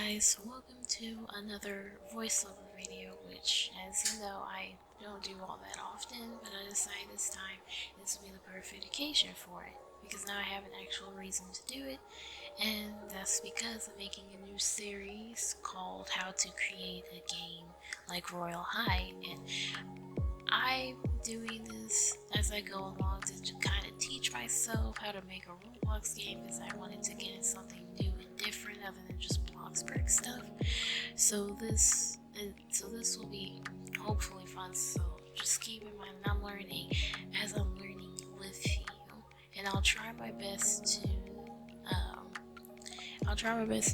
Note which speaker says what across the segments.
Speaker 1: guys, welcome to another voiceover video, which, as you know, I don't do all that often, but I decided this time this will be the perfect occasion for it, because now I have an actual reason to do it, and that's because I'm making a new series called How to Create a Game like Royal High, and I'm doing this as I go along to kind of teach myself how to make a Roblox game, because I wanted to get in something new and different other than just Bloxburg stuff. So this will be hopefully fun. So just keep in mind I'm learning as I'm learning with you, and I'll try my best to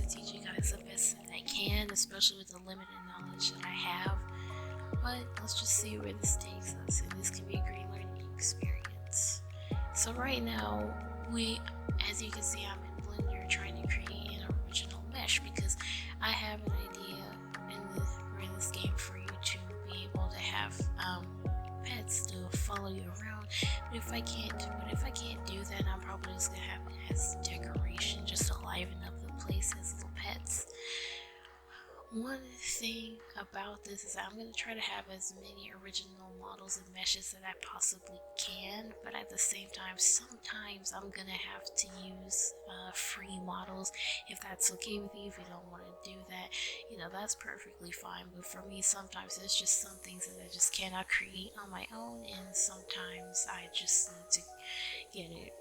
Speaker 1: teach you guys the best that I can, especially with the limited knowledge that I have. But let's just see where this takes us, and this can be a great learning experience. So right now, as you can see, I'm in Blender trying to create an original mesh, because I have an idea in this game for you to be able to have pets to follow you around. But if I can't do that, I'm probably just gonna have it as decoration, just to liven up the place as little pets. One thing about this is I'm going to try to have as many original models and meshes that I possibly can, but at the same time, sometimes I'm going to have to use free models. If that's okay with you, if you don't want to do that, that's perfectly fine. But for me, sometimes there's just some things that I just cannot create on my own, and sometimes I just need to get it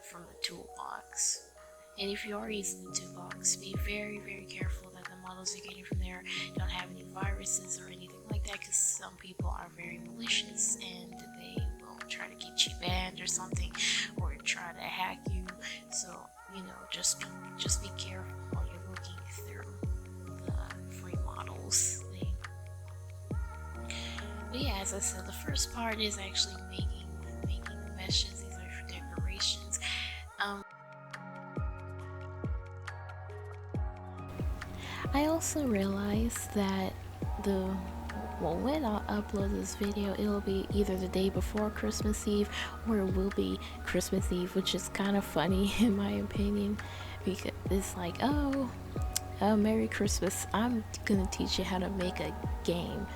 Speaker 1: from the toolbox. And if you are using the toolbox, be very, very careful that the models you're getting from there don't have any viruses or anything like that, because some people are very malicious and they will try to get you banned or something, or try to hack you. So, just be careful while you're looking through the free models thing. But yeah, as I said, the first part is actually making the meshes. These are for decorations. I also realized that when I upload this video, it'll be either the day before Christmas Eve, or it will be Christmas Eve, which is kind of funny in my opinion, because it's like, Merry Christmas, I'm gonna teach you how to make a game.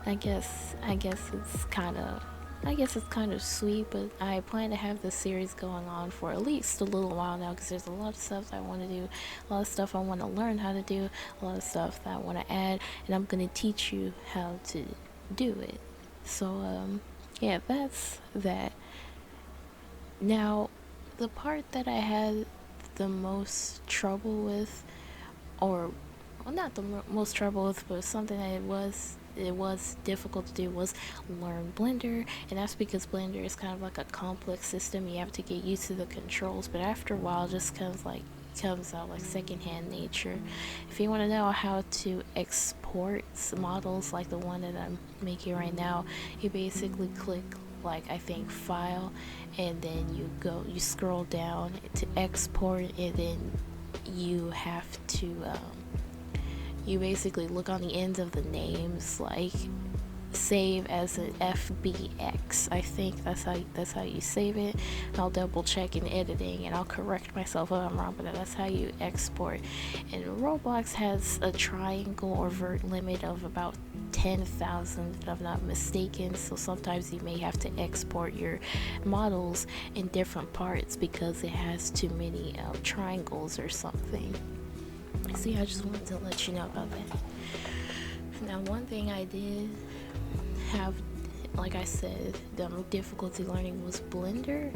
Speaker 1: I guess it's kind of sweet, but I plan to have this series going on for at least a little while now, because there's a lot of stuff I want to do, a lot of stuff I want to learn how to do, a lot of stuff that I want to add, and I'm going to teach you how to do it. So yeah, that's that. Now, the part that I had the most trouble with, or well, not the most trouble with, but something that it was difficult to do, was learn Blender. And that's because Blender is kind of like a complex system. You have to get used to the controls, but after a while it just comes out like secondhand nature. If you want to know how to export models like the one that I'm making right now, you basically click, like, I think file, and then you scroll down to export, and then you have to you basically look on the ends of the names, like save as an FBX. I think that's how you save it. I'll double check in editing, and I'll correct myself if I'm wrong, but that's how you export. And Roblox has a triangle or vert limit of about 10,000, if I'm not mistaken, so sometimes you may have to export your models in different parts because it has too many triangles or something. See, I just wanted to let you know about that. Now, one thing I did have, like I said, the difficulty learning was Blender,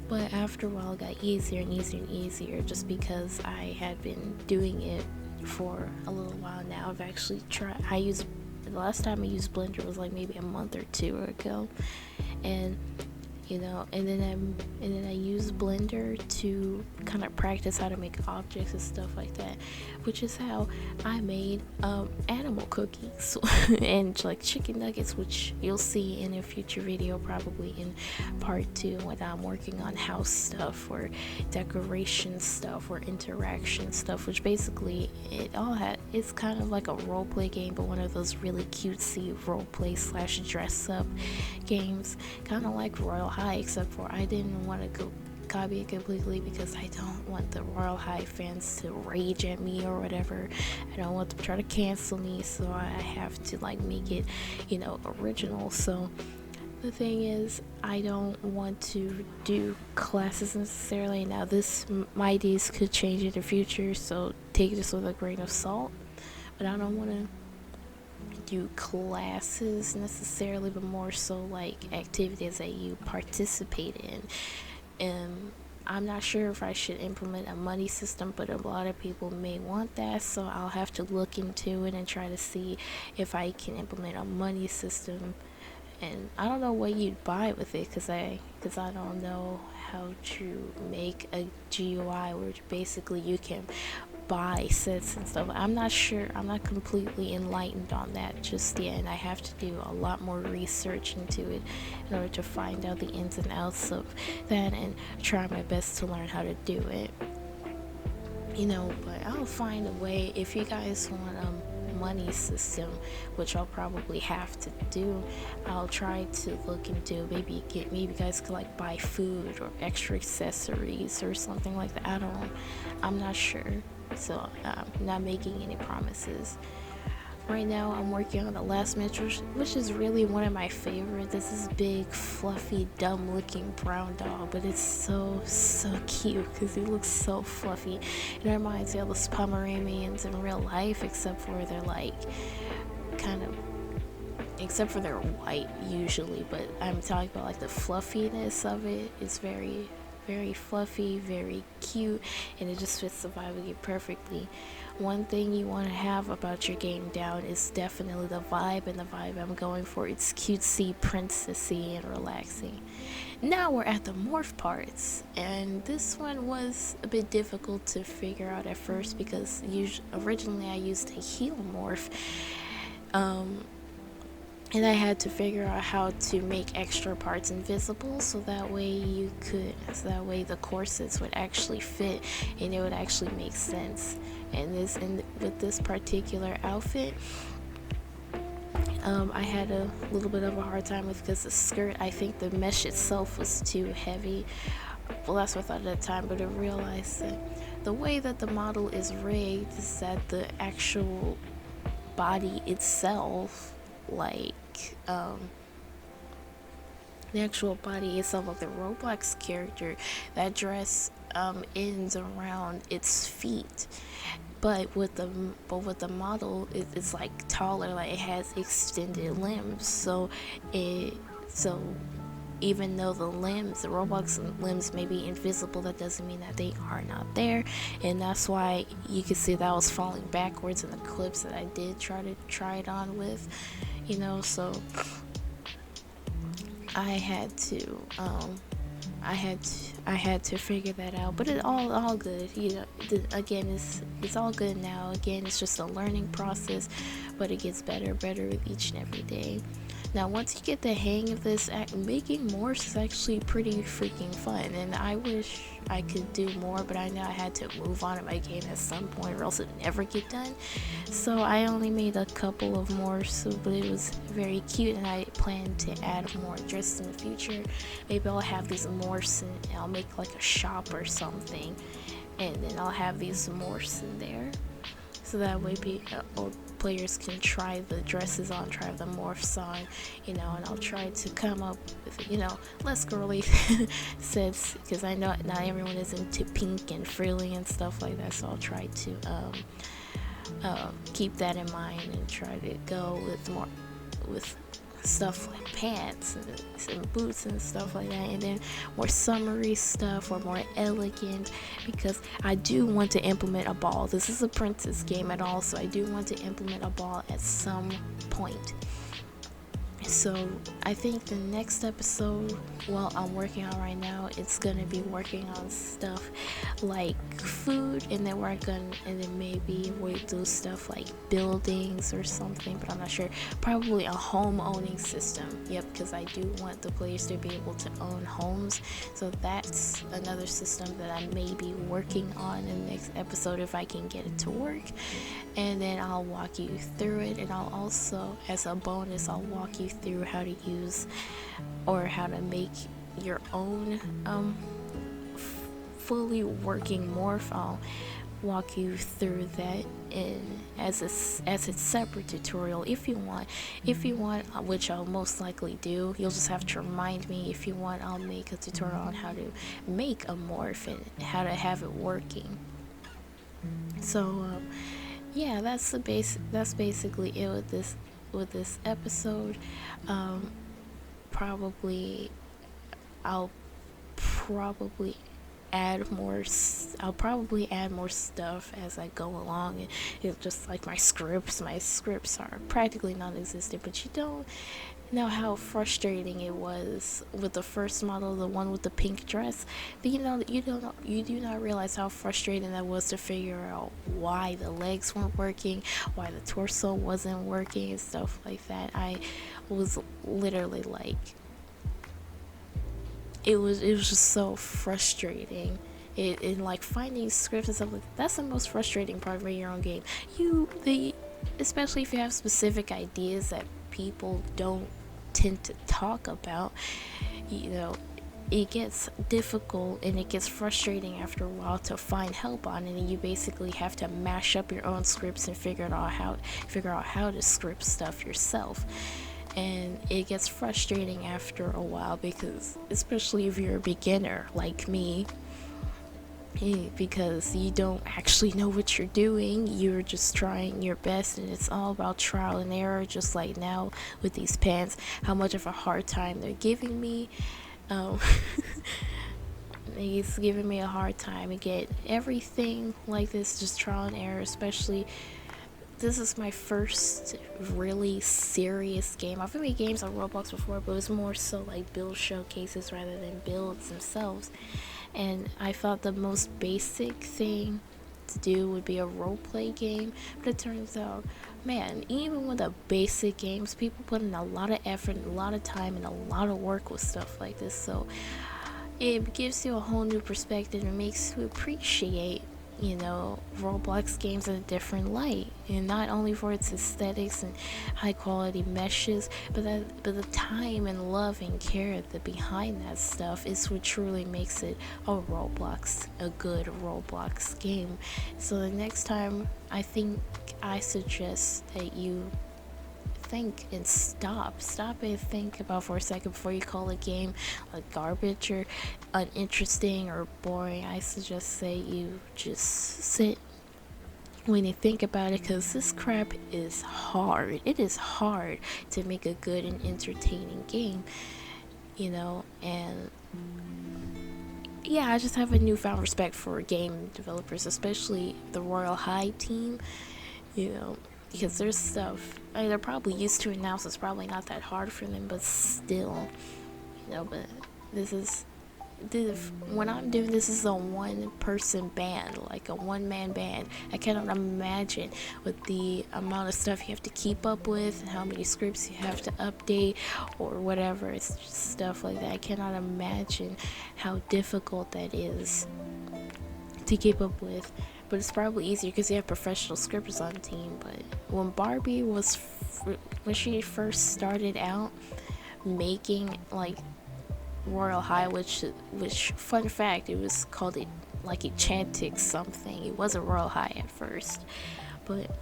Speaker 1: but after a while it got easier and easier and easier, just because I had been doing it for a little while now. I've actually tried, the last time I used Blender was like maybe a month or two ago, and and then I use Blender to kind of practice how to make objects and stuff like that, which is how I made animal cookies and like chicken nuggets, which you'll see in a future video, probably in part 2, when I'm working on house stuff or decoration stuff or interaction stuff, which basically it's kind of like a roleplay game, but one of those really cutesy roleplay / dress up games, kind of like Royal High, except for I didn't want to go copy it completely because I don't want the Royal High fans to rage at me or whatever. I don't want them to try to cancel me, so I have to like make it, original. So the thing is, I don't want to do classes necessarily. Now, my ideas could change in the future, so take this with a grain of salt. But I don't want to do classes necessarily, but more so like activities that you participate in. And I'm not sure if I should implement a money system, but a lot of people may want that, so I'll have to look into it and try to see if I can implement a money system. And I don't know what you'd buy with it, because I don't know how to make a GUI where basically you can buy sets and stuff. I'm not sure. I'm not completely enlightened on that just yet, and I have to do a lot more research into it in order to find out the ins and outs of that and try my best to learn how to do it. But I'll find a way. If you guys want a money system, which I'll probably have to do, I'll try to look into maybe you guys could like buy food or extra accessories or something like that. I'm not sure, so I'm not making any promises. Right now I'm working on the last metro, which is really one of my favorites. This is big, fluffy, dumb looking brown dog, but it's so cute because he looks so fluffy. It reminds me of those Pomeranians in real life, except for they're like except for they're white usually, but I'm talking about like the fluffiness of it. It's very, very fluffy, very cute, and it just fits the vibe of it perfectly. One thing you want to have about your game down is definitely the vibe, and the vibe I'm going for, it's cutesy, princessy, and relaxing. Now we're at the morph parts, and this one was a bit difficult to figure out at first because originally I used a heal morph, and I had to figure out how to make extra parts invisible so that way the corsets would actually fit and it would actually make sense. And with this particular outfit, I had a little bit of a hard time with, because the skirt, I think the mesh itself was too heavy. Well, that's what I thought at the time, but I realized that the way that the model is rigged is that the actual body itself, the actual body itself of the Roblox character, that dress ends around its feet. But with the model, it's like taller, like it has extended limbs. So even though the Roblox limbs may be invisible, that doesn't mean that they are not there. And that's why you can see that I was falling backwards in the clips that I did try it on with, so I had to figure that out, but it all good. Again, it's all good now. Again, it's just a learning process, but it gets better with each and every day. Now, once you get the hang of this, making morphs is actually pretty freaking fun, and I wish I could do more, but I know I had to move on in my game at some point or else it would never get done. So I only made a couple of morphs, but it was very cute, and I plan to add more just in the future. Maybe I'll have these morphs and I'll make like a shop or something, and then I'll have these morphs in there, so that way players can try the dresses on, try the morphs on, and I'll try to come up with, less girly sets, because I know not everyone is into pink and frilly and stuff like that, so I'll try to keep that in mind and try to go with stuff like pants and boots and stuff like that, and then more summery stuff or more elegant, because I do want to implement a ball. This is a princess game at all, so I do want to implement a ball at some point. So I think the next episode, I'm working on right now, it's gonna be working on stuff like food, and then maybe we do stuff like buildings or something, but I'm not sure. Probably a home owning system. Yep, because I do want the players to be able to own homes. So that's another system that I may be working on in the next episode if I can get it to work. And then I'll walk you through it, and I'll also, as a bonus, I'll walk you through how to use or how to make your own fully working morph, I'll walk you through that in as a separate tutorial if you want. If you want, which I'll most likely do, you'll just have to remind me. If you want, I'll make a tutorial on how to make a morph and how to have it working. So yeah, that's basically it with this episode. Probably I'll probably I'll probably add more stuff as I go along, and it's just like my scripts are practically non-existent, but you don't know how frustrating it was with the first model, the one with the pink dress. But you do not realize how frustrating that was to figure out why the legs weren't working, why the torso wasn't working, and stuff like that. I was literally like, it was just so frustrating. It like finding scripts and stuff like that, that's the most frustrating part of your own game. Especially if you have specific ideas that people don't tend to talk about, it gets difficult and it gets frustrating after a while to find help on it, and you basically have to mash up your own scripts and figure out how to script stuff yourself. And it gets frustrating after a while, because especially if you're a beginner like me, because you don't actually know what you're doing, you're just trying your best, and it's all about trial and error. Just like now with these pants, how much of a hard time they're giving me. It's giving me a hard time. Again, everything like this, just trial and error. Especially, this is my first really serious game. I've made games on Roblox before, but it was more so like build showcases rather than builds themselves. And I thought the most basic thing to do would be a roleplay game, but it turns out, man, even with the basic games, people put in a lot of effort, a lot of time, and a lot of work with stuff like this. So it gives you a whole new perspective and makes you appreciate Roblox games in a different light, and not only for its aesthetics and high quality meshes, but the time and love and care that behind that stuff is what truly makes it a good Roblox game. So the next time, I suggest that you think and stop and think about for a second before you call a game like garbage or uninteresting or boring. I suggest say you just sit when you think about it, because this crap is hard. It is hard to make a good and entertaining game, and yeah, I just have a newfound respect for game developers, especially the Royal High team, because there's stuff, they're probably used to it now, so it's probably not that hard for them, but still, but when I'm doing this is a one-person band, like a one-man band. I cannot imagine with the amount of stuff you have to keep up with and how many scripts you have to update or whatever. It's just stuff like that. I cannot imagine how difficult that is to keep up with. But it's probably easier because you have professional scripters on the team. But when Barbie when she first started out making like Royal High, which fun fact, it was called it like Enchantix something. It wasn't Royal High at first, but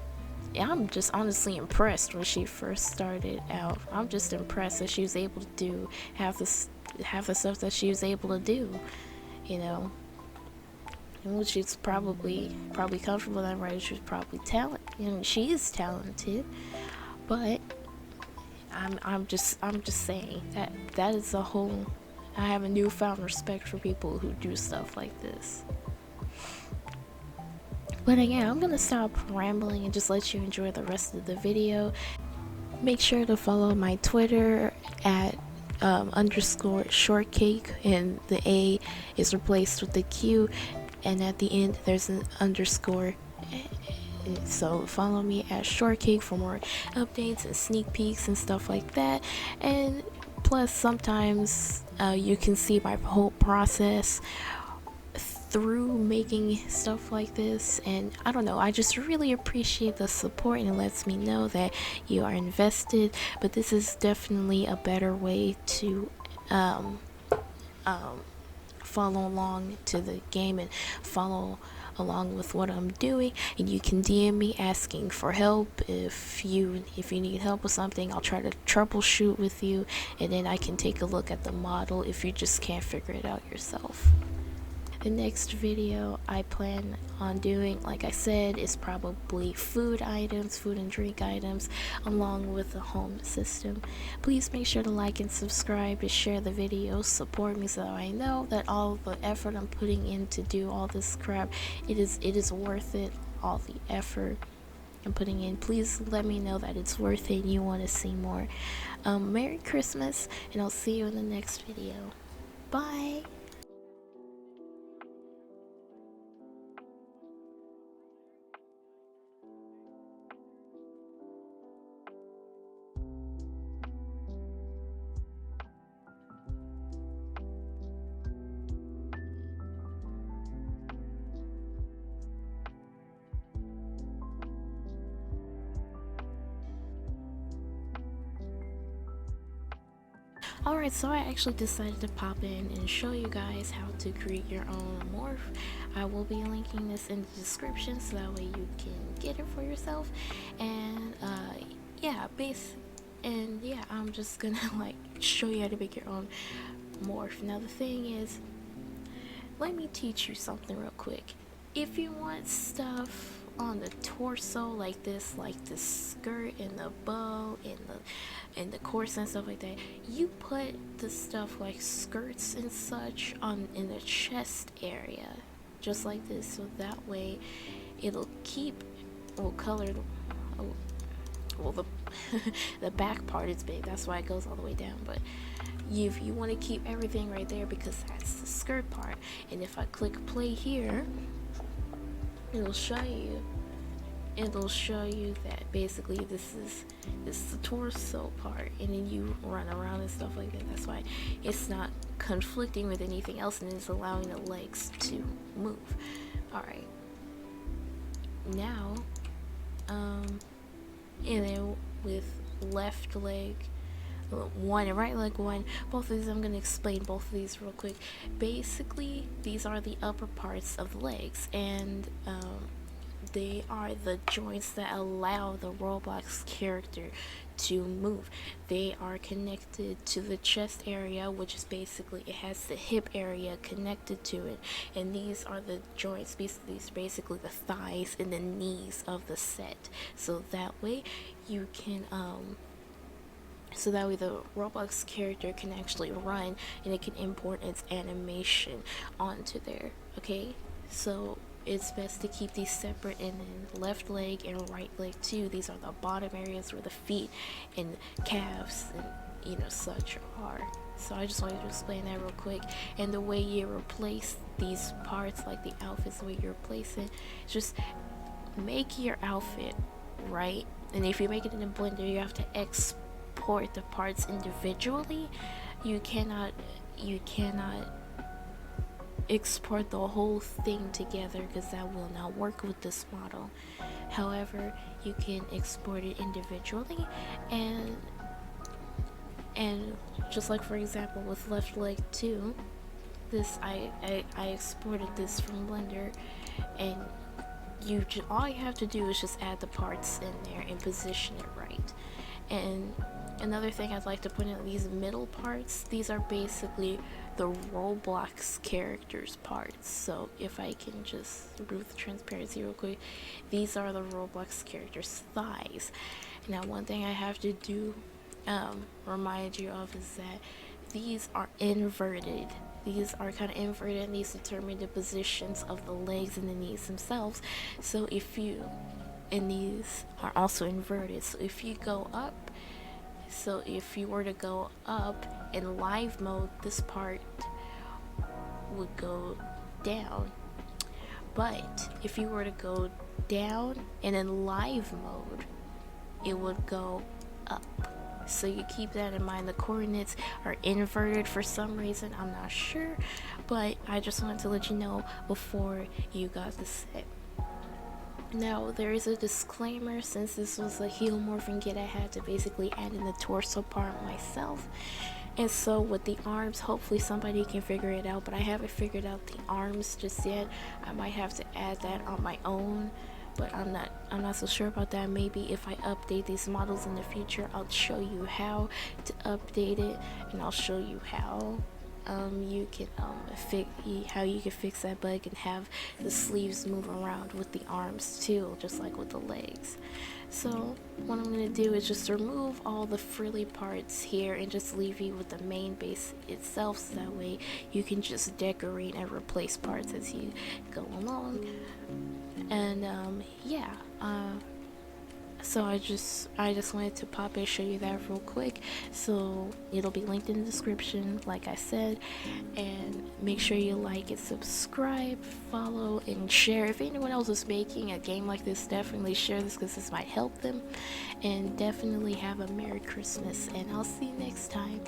Speaker 1: I'm just honestly impressed when she first started out. I'm just impressed that she was able to do half the stuff that she was able to do, and she's probably comfortable in, right? She's probably talented, she is talented, but I'm just saying that is a whole. I have a newfound respect for people who do stuff like this. But again, I'm gonna stop rambling and just let you enjoy the rest of the video. Make sure to follow my Twitter at underscore shortcake, and the A is replaced with the Q, and at the end there's an underscore. So follow me at shortcake for more updates and sneak peeks and stuff like that. And plus, sometimes you can see my whole process through making stuff like this, and I don't know, I just really appreciate the support, and it lets me know that you are invested. But this is definitely a better way to follow along to the game and follow along with what I'm doing, and you can DM me asking for help. If you need help with something, I'll try to troubleshoot with you, and then I can take a look at the model if you just can't figure it out yourself. The next video I plan on doing, like I said, is probably food items, food and drink items, along with the home system. Please make sure to like and subscribe, to share the video, support me so I know that all the effort I'm putting in to do all this crap, it is worth it. All the effort I'm putting in, please let me know that it's worth it and you want to see more. Merry Christmas, and I'll see you in the next video. Bye. Alright, so I actually decided to pop in and show you guys how to create your own morph. I will be linking this in the description so that way you can get it for yourself. And yeah, I'm just gonna like show you how to make your own morph. Now the thing is, let me teach you something real quick. If you want stuff on the torso like the skirt and the bow and the corset and stuff like that, you put the stuff like skirts and such on in the chest area, just like this, so that way it'll color the the back part is big, that's why it goes all the way down, but you want to keep everything right there because that's the skirt part. And if I click play here, it'll show you that basically this is the torso part, and then you run around and stuff like that. That's why it's not conflicting with anything else, and it's allowing the legs to move. Alright, now and then with left leg 1 and right leg 1, both of these, I'm going to explain both of these real quick. Basically, these are the upper parts of the legs, and they are the joints that allow the Roblox character to move. They are connected to the chest area, which is basically, it has the hip area connected to it, and these are the joints, these are basically the thighs and the knees of the set, so that way you can so that way the Roblox character can actually run and it can import its animation onto there. Okay, so it's best to keep these separate, and then left leg and right leg too, these are the bottom areas where the feet and calves and such are. So I just wanted to explain that real quick. And the way you replace these parts, like the outfits, the way you replace it, just make your outfit, right? And if you make it in a blender, you have to export the parts individually. You cannot export the whole thing together because that will not work with this model. However, you can export it individually, and just like for example with left leg 2, this I exported this from Blender, and all you have to do is just add the parts in there and position it right. And another thing I'd like to point out, these middle parts, these are basically the Roblox characters parts. So if I can just remove the transparency real quick, these are the Roblox characters' thighs. Now one thing I have to do remind you of is that these are inverted. These are kind of inverted, and these determine the positions of the legs and the knees themselves. So and these are also inverted. So if you were to go up in live mode, this part would go down. But if you were to go down and in live mode, it would go up. So you keep that in mind. The coordinates are inverted for some reason, I'm not sure, but I just wanted to let you know before you got the set. Now there is a disclaimer, since this was a heel morphing kit, I had to basically add in the torso part myself. And so with the arms, hopefully somebody can figure it out, but I haven't figured out the arms just yet. I might have to add that on my own, but I'm not so sure about that. Maybe if I update these models in the future, I'll show you how to update it, and I'll show you how you can how you can fix that bug and have the sleeves move around with the arms too, just like with the legs. So what I'm going to do is just remove all the frilly parts here and just leave you with the main base itself, so that way you can just decorate and replace parts as you go along. And yeah, so I just wanted to pop and show you that real quick. So it'll be linked in the description, like I said, and make sure you like and subscribe, follow, and share. If anyone else is making a game like this, definitely share this, because this might help them. And definitely have a Merry Christmas, and I'll see you next time.